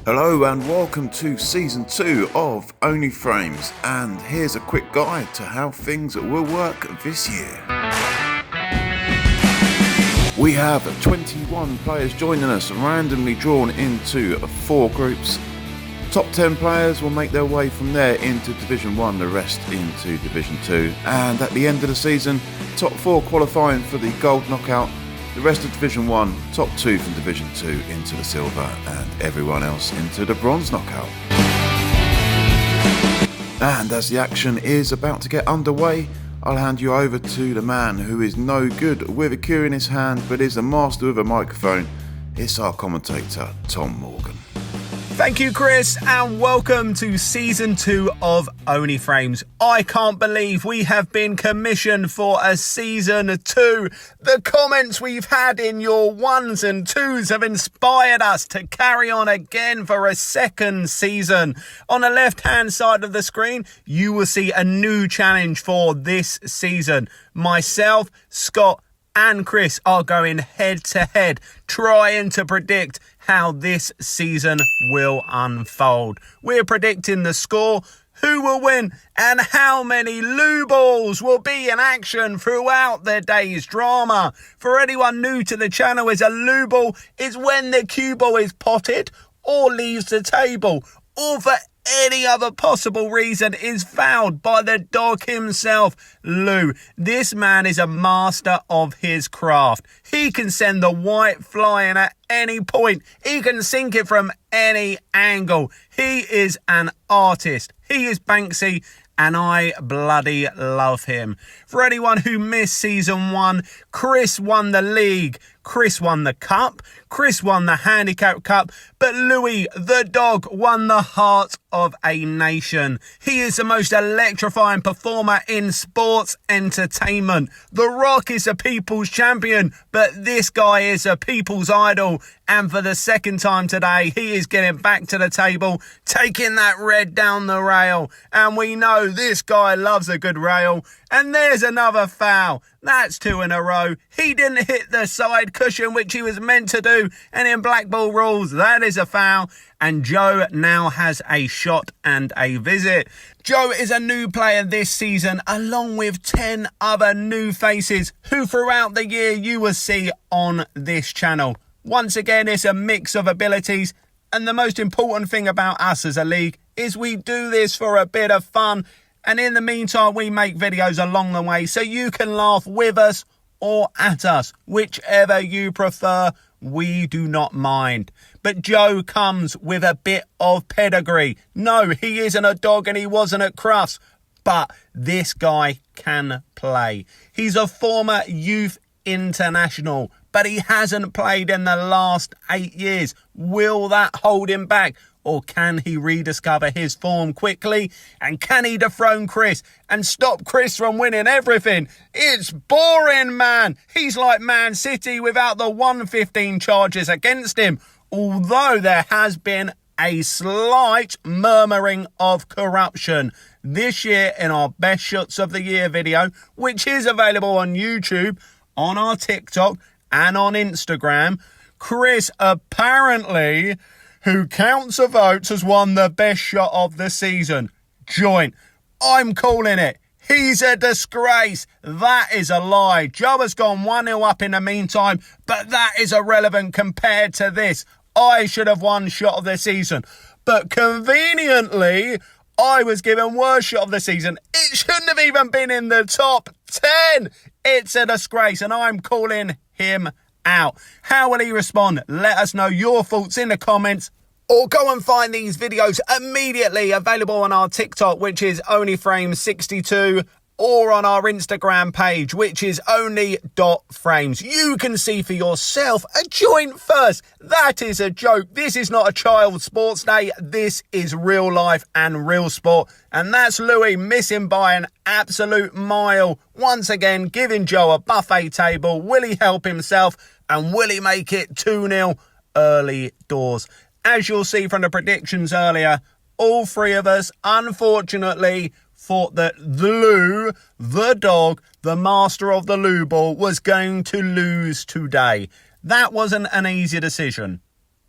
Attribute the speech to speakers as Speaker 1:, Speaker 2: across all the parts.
Speaker 1: Hello and welcome to Season 2 of Only Frames, and here's a quick guide to how things will work this year. We have 21 players joining us, randomly drawn into 4 groups. Top 10 players will make their way from there into Division 1, the rest into Division 2, and at the end of the season, top 4 qualifying for the Gold Knockout, the rest of Division 1, top 2 from Division 2 into the Silver, and everyone else into the Bronze Knockout. And as the action is about to get underway, I'll hand you over to the man who is no good with a cue in his hand but is a master with a microphone. It's our commentator, Tom Morgan.
Speaker 2: Thank you, Chris, and welcome to Season 2 of Only Frames. I can't believe we have been commissioned for a Season 2. The comments we've had in your 1s and 2s have inspired us to carry on again for a second season. On the left-hand side of the screen, you will see a new challenge for this season. Myself, Scott, and Chris are going head-to-head, trying to predict how this season will unfold. We're predicting the score, who will win, and how many loo balls will be in action throughout the day's drama. For anyone new to the channel, a loo ball is when the cue ball is potted or leaves the table, or for any other possible reason is fouled by the dog himself, Lou. This man is a master of his craft. He can send the white flying at any point. He can sink it from any angle. He is an artist. He is Banksy, and I bloody love him. For anyone who missed Season 1, Chris won the league. Chris won the cup, Chris won the handicap cup, but Louie, the dog, won the heart of a nation. He is the most electrifying performer in sports entertainment. The Rock is a people's champion, but this guy is a people's idol. And for the second time today, he is getting back to the table, taking that red down the rail. And we know this guy loves a good rail. And there's another foul. That's 2 in a row. He didn't hit the side cushion, which he was meant to do. And in black ball rules, that is a foul. And Joe now has a shot and a visit. Joe is a new player this season, along with 10 other new faces who throughout the year you will see on this channel. Once again, it's a mix of abilities. And the most important thing about us as a league is we do this for a bit of fun. And in the meantime, we make videos along the way so you can laugh with us or at us. Whichever you prefer, we do not mind. But Joe comes with a bit of pedigree. No, he isn't a dog and he wasn't at Crufts. But this guy can play. He's a former youth international, but he hasn't played in the last 8 years. Will that hold him back? Or can he rediscover his form quickly? And can he dethrone Chris and stop Chris from winning everything? It's boring, man. He's like Man City without the 115 charges against him. Although there has been a slight murmuring of corruption this year in our Best Shots of the Year video, which is available on YouTube, on our TikTok and on Instagram. Chris apparently, who counts the votes, has won the best shot of the season. Joint. I'm calling it. He's a disgrace. That is a lie. Joe has gone 1-0 up in the meantime, but that is irrelevant compared to this. I should have won shot of the season. But conveniently, I was given worst shot of the season. It shouldn't have even been in the top 10. It's a disgrace, and I'm calling him out. How will he respond? Let us know your thoughts in the comments, or go and find these videos immediately available on our TikTok, which is onlyframes62, or on our Instagram page, which is only.frames. You can see for yourself a joint first. That is a joke. This is not a child sports day. This is real life and real sport. And that's Louie missing by an absolute mile. Once again, giving Joe a buffet table. Will he help himself? And will he make it 2-0 early doors? As you'll see from the predictions earlier, all 3 of us, unfortunately, thought that Lou, the dog, the master of the loo ball, was going to lose today. That wasn't an easy decision.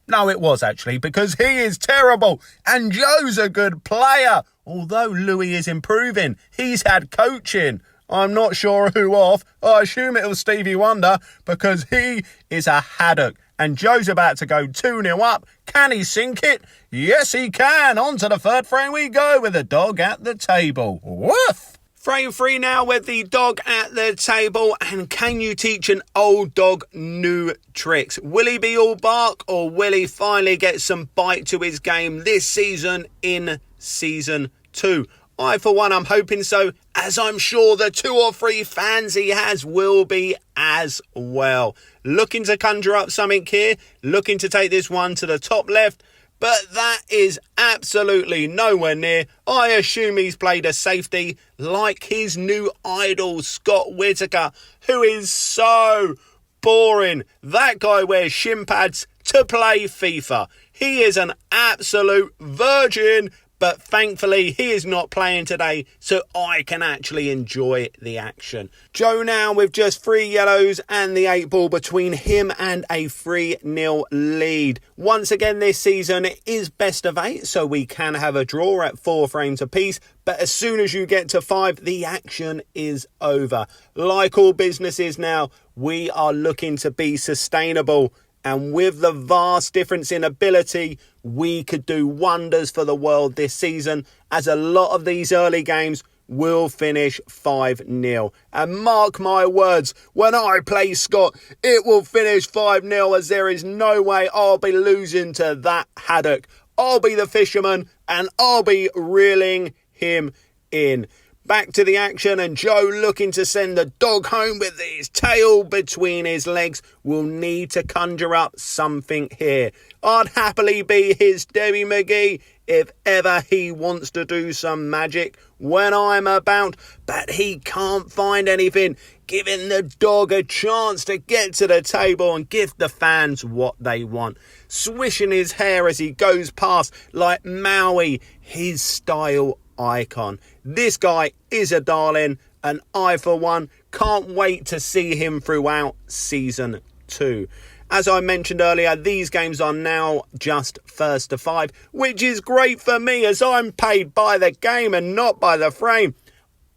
Speaker 2: No, it was actually, because he is terrible and Joe's a good player. Although Louie is improving, he's had coaching. I'm not sure who off. I assume it was Stevie Wonder because he is a haddock. And Joe's about to go 2-0 up. Can he sink it? Yes, he can. On to the third frame we go with the dog at the table. Woof! Frame 3 now with the dog at the table. And can you teach an old dog new tricks? Will he be all bark or will he finally get some bite to his game this season in season 2? I, for one, I'm hoping so, as I'm sure the 2 or 3 fans he has will be as well. Looking to conjure up something here, looking to take this one to the top left, but that is absolutely nowhere near. I assume he's played a safety like his new idol, Scott Whittaker, who is so boring. That guy wears shin pads to play FIFA. He is an absolute virgin. But thankfully, he is not playing today, so I can actually enjoy the action. Joe now with just 3 yellows and the 8 ball between him and a 3-0 lead. Once again this season, it is best of 8, so we can have a draw at 4 frames apiece. But as soon as you get to 5, the action is over. Like all businesses now, we are looking to be sustainable. And with the vast difference in ability, we could do wonders for the world this season, as a lot of these early games will finish 5-0. And mark my words, when I play Scott, it will finish 5-0, as there is no way I'll be losing to that haddock. I'll be the fisherman and I'll be reeling him in. Back to the action, and Joe, looking to send the dog home with his tail between his legs, will need to conjure up something here. I'd happily be his Debbie McGee if ever he wants to do some magic when I'm about, but he can't find anything, giving the dog a chance to get to the table and give the fans what they want. Swishing his hair as he goes past like Maui, his style icon. This guy is a darling, and I, for one, can't wait to see him throughout season 2. As I mentioned earlier, these games are now just first to 5, which is great for me as I'm paid by the game and not by the frame.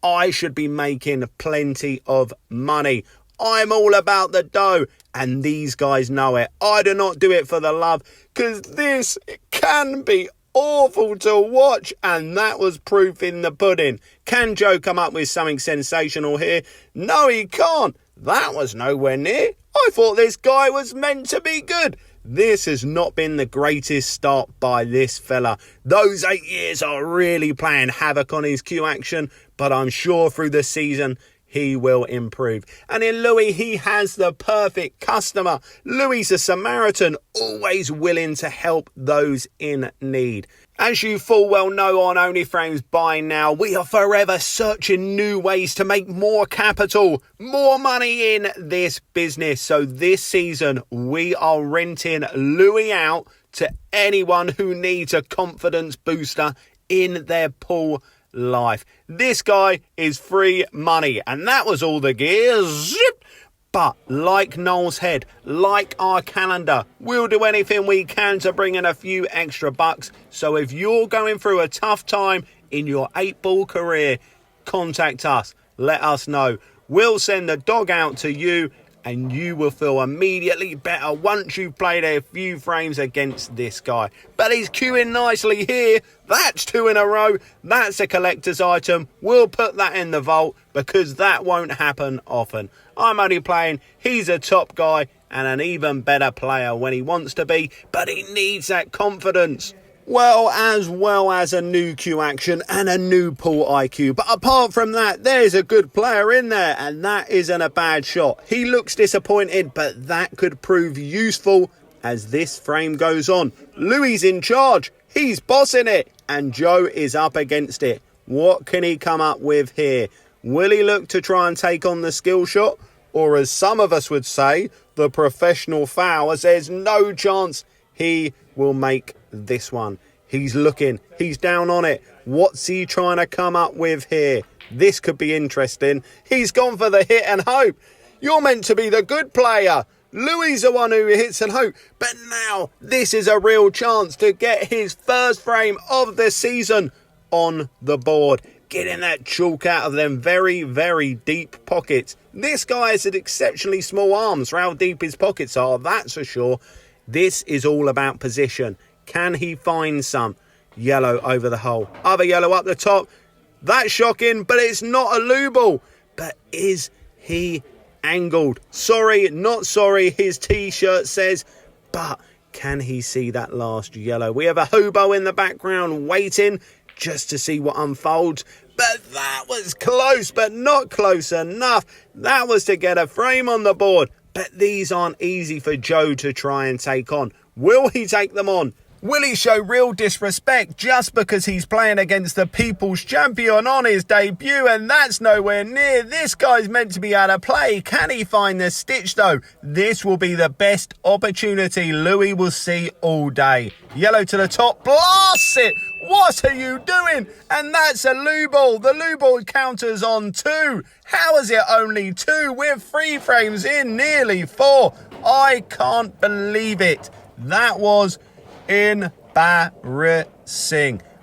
Speaker 2: I should be making plenty of money. I'm all about the dough, and these guys know it. I do not do it for the love, because this can be awful to watch, and that was proof in the pudding. Can Joe come up with something sensational here? No, he can't. That was nowhere near. I thought this guy was meant to be good. This has not been the greatest start by this fella. Those 8 years are really playing havoc on his Q action, but I'm sure through the season he will improve. And in Louie, he has the perfect customer. Louie's a Samaritan, always willing to help those in need. As you full well know on OnlyFrames by now, we are forever searching new ways to make more capital, more money in this business. So this season, we are renting Louie out to anyone who needs a confidence booster in their pool life. This guy is free money, and that was all the gear. Zip! But like Noel's head, like our calendar, we'll do anything we can to bring in a few extra bucks. So if you're going through a tough time in your 8-ball career, contact us. Let us know. We'll send the dog out to you, and you will feel immediately better once you've played a few frames against this guy. But he's queuing nicely here. That's 2 in a row. That's a collector's item. We'll put that in the vault because that won't happen often. I'm only playing. He's a top guy and an even better player when he wants to be, but he needs that confidence. Well as a new Q action and a new pool IQ. But apart from that, there's a good player in there, and that isn't a bad shot. He looks disappointed, but that could prove useful as this frame goes on. Louie's in charge. He's bossing it, and Joe is up against it. What can he come up with here? Will he look to try and take on the skill shot? Or as some of us would say, the professional foul, as there's no chance he will make this one. He's looking. He's down on it. What's he trying to come up with here? This could be interesting. He's gone for the hit and hope. You're meant to be the good player. Louie's the one who hits and hope. But now this is a real chance to get his first frame of the season on the board. Getting that chalk out of them very, very deep pockets. This guy has exceptionally small arms for how deep his pockets are, that's for sure. This is all about position. Can he find some? Yellow over the hole. Other yellow up the top. That's shocking, but it's not a Louie ball. But is he angled? Sorry, not sorry, his t-shirt says. But can he see that last yellow? We have a hobo in the background waiting just to see what unfolds. But that was close, but not close enough. That was to get a frame on the board. But these aren't easy for Joe to try and take on. Will he take them on? Will he show real disrespect just because he's playing against the People's Champion on his debut? And that's nowhere near. This guy's meant to be able to play. Can he find the stitch though? This will be the best opportunity Louie will see all day. Yellow to the top. Blast it! What are you doing? And that's a Louie ball. The Louie ball counters on 2. How is it only 2? We're 3 frames in, nearly 4. I can't believe it. That was embarrassing.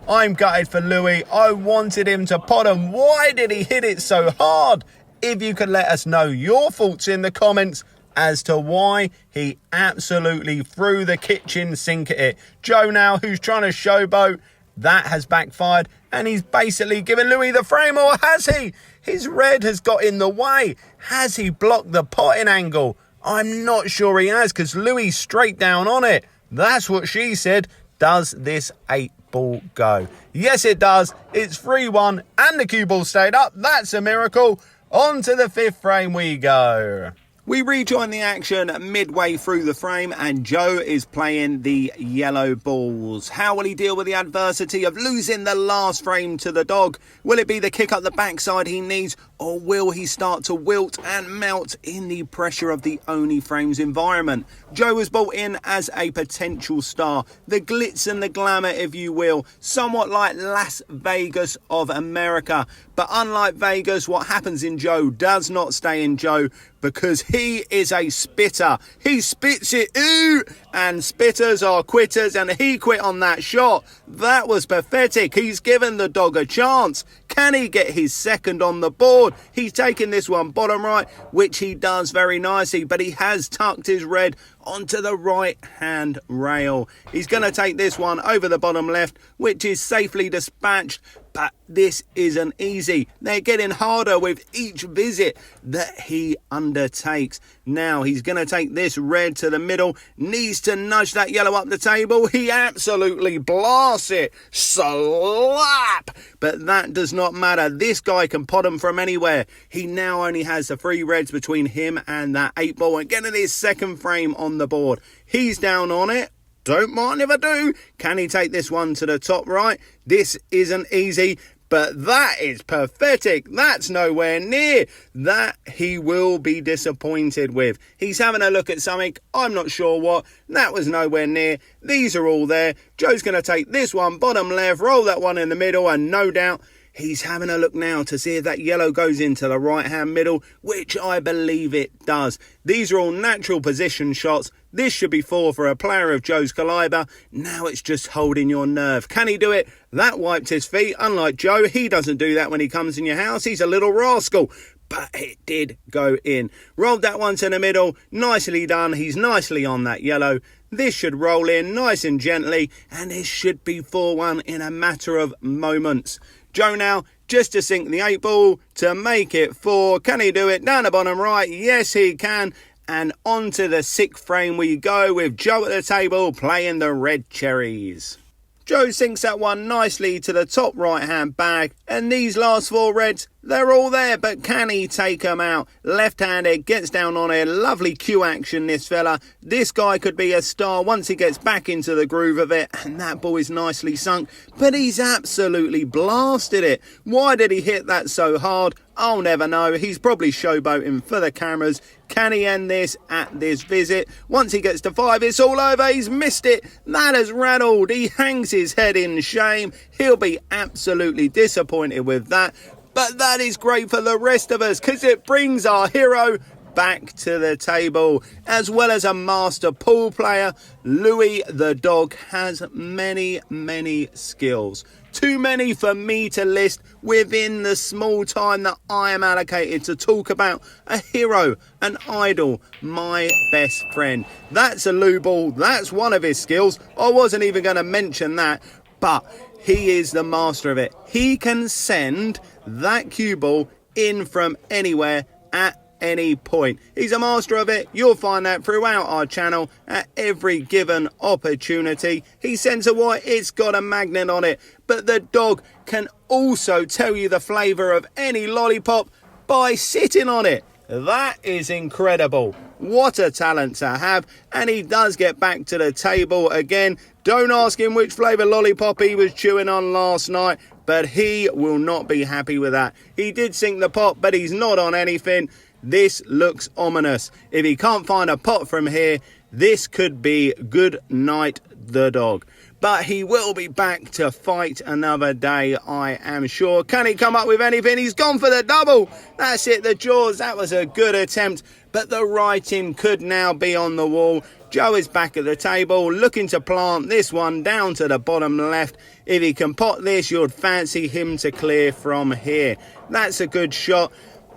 Speaker 2: I'm gutted for Louie. I wanted him to pot him. Why did he hit it so hard? If you could let us know your thoughts in the comments as to why he absolutely threw the kitchen sink at it. Joe now, who's trying to showboat, that has backfired, and he's basically given Louie the frame, or has he? His red has got in the way. Has he blocked the potting angle? I'm not sure he has, because Louie's straight down on it. That's what she said. Does this 8-ball go? Yes, it does. It's 3-1, and the cue ball stayed up. That's a miracle. On to the 5th frame we go. We rejoin the action midway through the frame, and Joe is playing the yellow balls. How will he deal with the adversity of losing the last frame to the dog? Will it be the kick up the backside he needs, or will he start to wilt and melt in the pressure of the Only Frames environment? Joe was brought in as a potential star, the glitz and the glamour, if you will, somewhat like Las Vegas of America. But unlike Vegas, what happens in Joe does not stay in Joe, because he is a spitter. He spits it, ooh, and spitters are quitters, and he quit on that shot. That was pathetic. He's given the dog a chance. Can he get his second on the board? He's taking this one bottom right, which he does very nicely, but he has tucked his red onto the right hand rail. He's going to take this one over the bottom left, which is safely dispatched. But this isn't easy. They're getting harder with each visit that he undertakes. Now he's going to take this red to the middle. Needs to nudge that yellow up the table. He absolutely blasts it. Slap! But that does not matter. This guy can pot him from anywhere. He now only has the 3 reds between him and that 8-ball. And getting his second frame on the board. He's down on it. Don't mind if I do. Can he take this one to the top right? This isn't easy, but that is pathetic. That's nowhere near. That he will be disappointed with. He's having a look at something. I'm not sure what. That was nowhere near. These are all there. Joe's going to take this one bottom left, roll that one in the middle, and no doubt he's having a look now to see if that yellow goes into the right-hand middle, which I believe it does. These are all natural position shots. This should be 4 for a player of Joe's calibre. Now it's just holding your nerve. Can he do it? That wiped his feet. Unlike Joe, he doesn't do that when he comes in your house. He's a little rascal. But it did go in. Rolled that one to the middle. Nicely done. He's nicely on that yellow. This should roll in nice and gently, and this should be 4-1 in a matter of moments. Joe now just to sink the 8-ball to make it 4. Can he do it? Down the bottom right. Yes, he can. And on to the 6th frame we go with Joe at the table playing the red cherries. Joe sinks that one nicely to the top right-hand bag. And these last 4 reds, they're all there, but can he take them out? Left-handed, gets down on it. Lovely cue action, this fella. This guy could be a star once he gets back into the groove of it. And that ball is nicely sunk, but he's absolutely blasted it. Why did he hit that so hard? I'll never know. He's probably showboating for the cameras. Can he end this at this visit? Once he gets to 5, it's all over. He's missed it. That has rattled. He hangs his head in shame. He'll be absolutely disappointed with that. But that is great for the rest of us, because it brings our hero back to the table. As well as a master pool player, Louie the dog has many skills. Too many for me to list within the small time that I am allocated to talk about a hero, an idol, my best friend. That's a loo ball. That's one of his skills. I wasn't even going to mention that, but he is the master of it. He can send that cue ball in from anywhere at any point. He's a master of it. You'll find that throughout our channel at every given opportunity. He sends a white, it's got a magnet on it, but the dog can also tell you the flavour of any lollipop by sitting on it. That is incredible. What a talent to have. And he does get back to the table again. Don't ask him which flavour lollipop he was chewing on last night, but he will not be happy with that. He did sink the pot, but he's not on anything. This looks ominous. If he can't find a pot from here, this could be good night the dog. But he will be back to fight another day, I am sure. Can he come up with anything? He's gone for the double. That's it, the jaws. That was a good attempt, but the writing could now be on the wall. Joe is back at the table, looking to plant this one down to the bottom left. If he can pot this, you'd fancy him to clear from here. That's a good shot.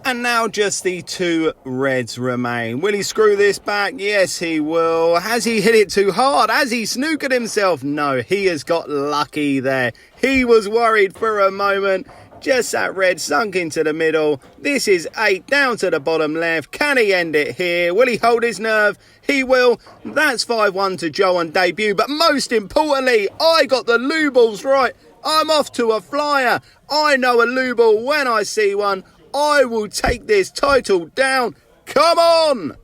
Speaker 2: And now just the two reds remain. Will he screw this back? Yes, he will. Has he hit it too hard? Has he snookered himself? No, he has got lucky there. He was worried for a moment. Just that red sunk into the middle. This is 8 down to the bottom left. Can he end it here? Will he hold his nerve? He will. That's 5-1 to Joe on debut. But most importantly, I got the loo balls right. I'm off to a flyer. I know a loo ball when I see one. I will take this title down. Come on!